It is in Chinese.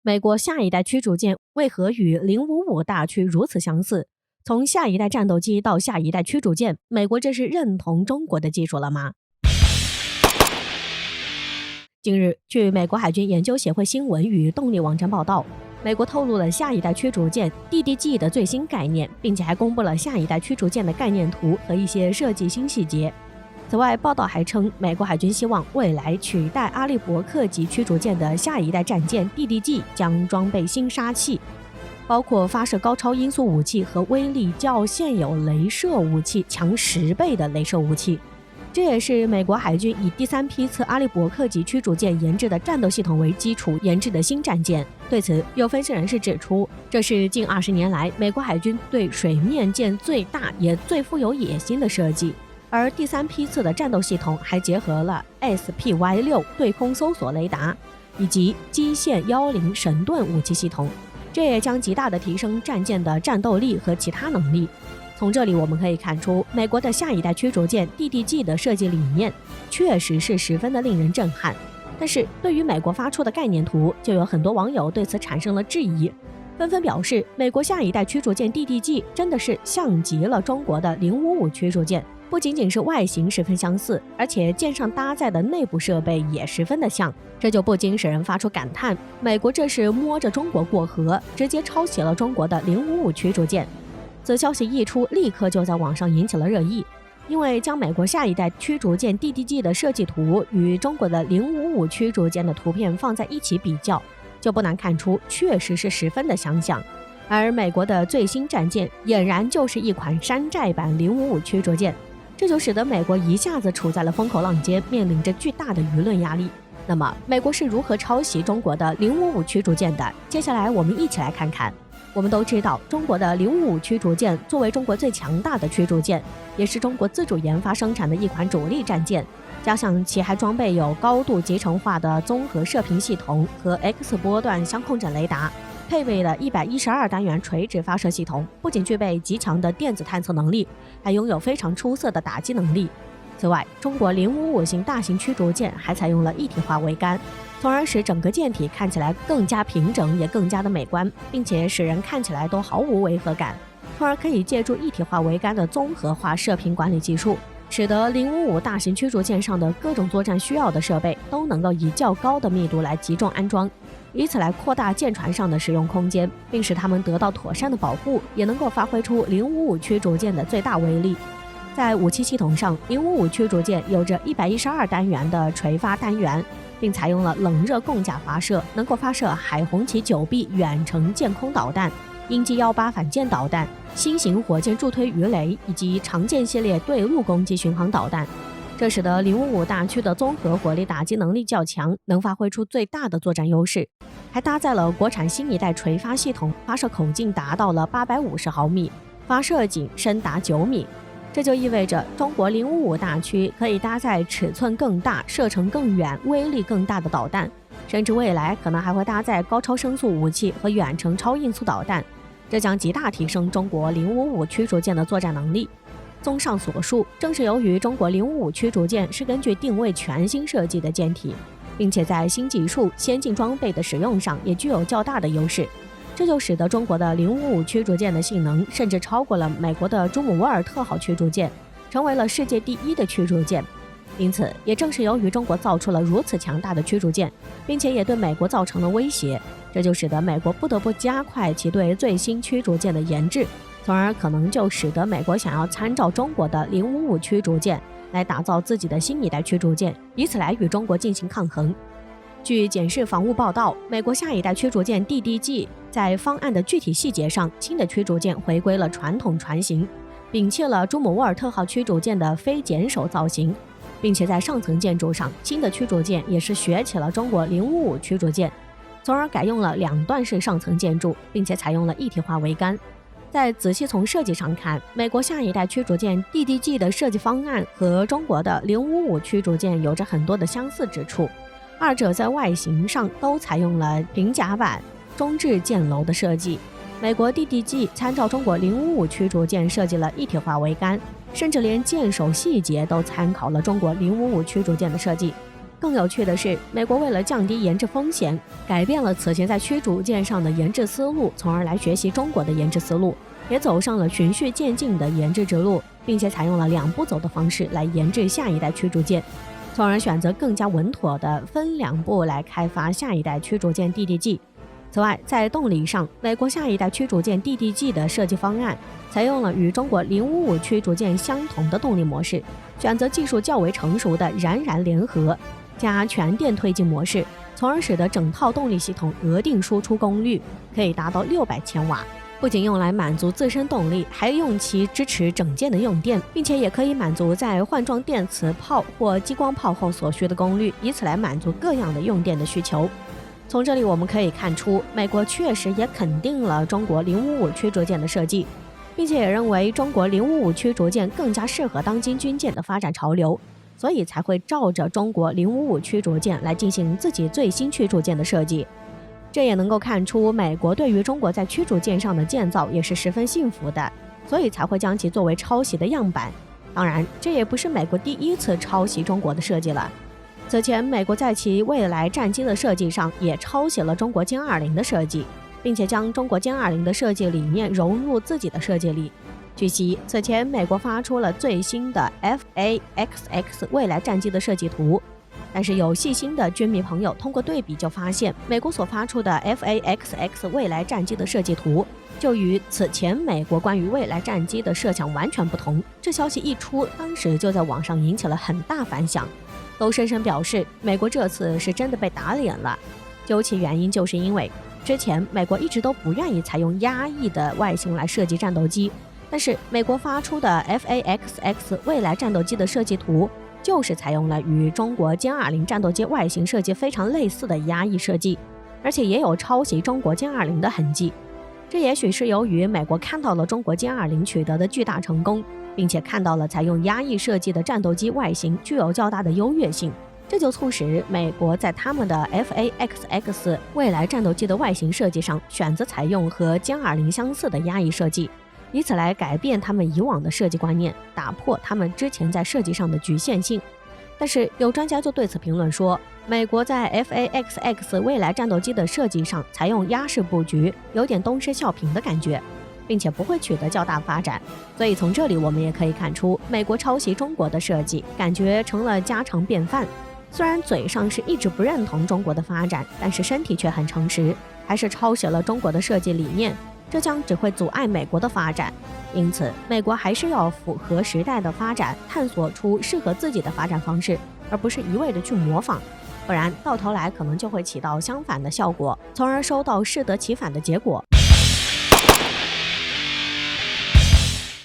美国下一代驱逐舰为何与055大驱如此相似？从下一代战斗机到下一代驱逐舰，美国这是认同中国的技术了吗？近日，据美国海军研究协会新闻与动力网站报道，美国透露了下一代驱逐舰 DDG 的最新概念，并且还公布了下一代驱逐舰的概念图和一些设计新细节。此外，报道还称，美国海军希望未来取代阿利伯克级驱逐舰的下一代战舰 DDG 将装备新杀器，包括发射高超音速武器和威力较现有雷射武器强10倍的雷射武器。这也是美国海军以第3批次阿利伯克级驱逐舰研制的战斗系统为基础研制的新战舰。对此，有分析人士指出，这是近20年来美国海军对水面舰最大也最富有野心的设计。而第3批次的战斗系统还结合了 SPY-6 对空搜索雷达以及基线10神盾武器系统，这也将极大地提升战舰的战斗力和其他能力。从这里我们可以看出，美国的下一代驱逐舰 DDG 的设计理念确实是十分的令人震撼。但是对于美国发出的概念图，就有很多网友对此产生了质疑，纷纷表示美国下一代驱逐舰 DDG 真的是像极了中国的055驱逐舰，不仅仅是外形十分相似，而且舰上搭载的内部设备也十分的像，这就不禁使人发出感叹，美国这是摸着中国过河，直接抄袭了中国的055驱逐舰。此消息一出，立刻就在网上引起了热议，因为将美国下一代驱逐舰 DDG 的设计图与中国的055驱逐舰的图片放在一起比较，就不难看出确实是十分的相像。而美国的最新战舰俨然就是一款山寨版055驱逐舰，这就使得美国一下子处在了风口浪尖，面临着巨大的舆论压力。那么美国是如何抄袭中国的055驱逐舰的？接下来我们一起来看看。我们都知道，中国的055驱逐舰作为中国最强大的驱逐舰，也是中国自主研发生产的一款主力战舰，加上其还装备有高度集成化的综合射频系统和 X 波段相控阵雷达，配备了112单元垂直发射系统，不仅具备极强的电子探测能力，还拥有非常出色的打击能力。此外，中国055型大型驱逐舰还采用了一体化桅杆，从而使整个舰体看起来更加平整，也更加的美观，并且使人看起来都毫无违和感，从而可以借助一体化桅杆的综合化射频管理技术，使得055大型驱逐舰上的各种作战需要的设备都能够以较高的密度来集中安装，以此来扩大舰船上的使用空间，并使它们得到妥善的保护，也能够发挥出055驱逐舰的最大威力。在武器系统上，055驱逐舰有着112单元的垂发单元，并采用了冷热共架发射，能够发射海红旗9B远程舰空导弹、鹰击18反舰导弹、新型火箭助推鱼雷以及长剑系列对陆攻击巡航导弹。这使得055大驱的综合火力打击能力较强，能发挥出最大的作战优势。还搭载了国产新一代垂发系统，发射口径达到了850毫米，发射井深达9米。这就意味着中国055大驱可以搭载尺寸更大、射程更远、威力更大的导弹，甚至未来可能还会搭载高超声速武器和远程超音速导弹，这将极大提升中国055驱逐舰的作战能力。综上所述，正是由于中国055驱逐舰是根据定位全新设计的舰体，并且在新技术、先进装备的使用上也具有较大的优势，这就使得中国的055驱逐舰的性能甚至超过了美国的朱姆沃尔特号驱逐舰，成为了世界第1的驱逐舰。因此，也正是由于中国造出了如此强大的驱逐舰，并且也对美国造成了威胁，这就使得美国不得不加快其对最新驱逐舰的研制，从而可能就使得美国想要参照中国的055驱逐舰来打造自己的新一代驱逐舰，以此来与中国进行抗衡。据检视防务报道，美国下一代驱逐舰 DDG 在方案的具体细节上，新的驱逐舰回归了传统船型，摒弃了朱姆沃尔特号驱逐舰的非剪手造型，并且在上层建筑上，新的驱逐舰也是学起了中国055驱逐舰，从而改用了2段式上层建筑，并且采用了一体化桅杆。再仔细从设计上看，美国下一代驱逐舰 DDG 的设计方案和中国的055驱逐舰有着很多的相似之处，二者在外形上都采用了平甲板、中置舰楼的设计。美国 DDG 参照中国055驱逐舰设计了一体化桅杆，甚至连舰首细节都参考了中国055驱逐舰的设计。更有趣的是，美国为了降低研制风险，改变了此前在驱逐舰上的研制思路，从而来学习中国的研制思路，也走上了循序渐进的研制之路，并且采用了2步走的方式来研制下一代驱逐舰，从而选择更加稳妥的分2步来开发下一代驱逐舰 DDG。此外，在动力上，美国下一代驱逐舰 DDG 的设计方案采用了与中国055驱逐舰相同的动力模式，选择技术较为成熟的燃联合加全电推进模式，从而使得整套动力系统额定输出功率可以达到600千瓦，不仅用来满足自身动力，还用其支持整舰的用电，并且也可以满足在换装电磁炮或激光炮后所需的功率，以此来满足各样的用电的需求。从这里我们可以看出，美国确实也肯定了中国055驱逐舰的设计，并且也认为中国055驱逐舰更加适合当今军舰的发展潮流，所以才会照着中国055驱逐舰来进行自己最新驱逐舰的设计。这也能够看出美国对于中国在驱逐舰上的建造也是十分信服的，所以才会将其作为抄袭的样板。当然，这也不是美国第一次抄袭中国的设计了。此前，美国在其未来战机的设计上也抄袭了中国歼20的设计，并且将中国歼20的设计理念融入自己的设计里。据悉，此前美国发出了最新的 FAXX 未来战机的设计图，但是有细心的军迷朋友通过对比就发现，美国所发出的 FAXX 未来战机的设计图就与此前美国关于未来战机的设想完全不同。这消息一出，当时就在网上引起了很大反响，都深深表示美国这次是真的被打脸了。究其原因，就是因为之前美国一直都不愿意采用压抑的外形来设计战斗机，但是美国发出的 FAXX 未来战斗机的设计图就是采用了与中国歼20战斗机外形设计非常类似的压抑设计，而且也有抄袭中国歼20的痕迹。这也许是由于美国看到了中国歼20取得的巨大成功，并且看到了采用压抑设计的战斗机外形具有较大的优越性，这就促使美国在他们的 FAXX 未来战斗机的外形设计上选择采用和歼20相似的压抑设计，以此来改变他们以往的设计观念，打破他们之前在设计上的局限性。但是有专家就对此评论说，美国在 FAXX 未来战斗机的设计上采用压式布局，有点东施效颦的感觉，并且不会取得较大发展。所以从这里我们也可以看出，美国抄袭中国的设计感觉成了家常便饭。虽然嘴上是一直不认同中国的发展，但是身体却很诚实，还是抄袭了中国的设计理念，这将只会阻碍美国的发展。因此，美国还是要符合时代的发展，探索出适合自己的发展方式，而不是一味的去模仿，不然到头来可能就会起到相反的效果，从而收到适得其反的结果。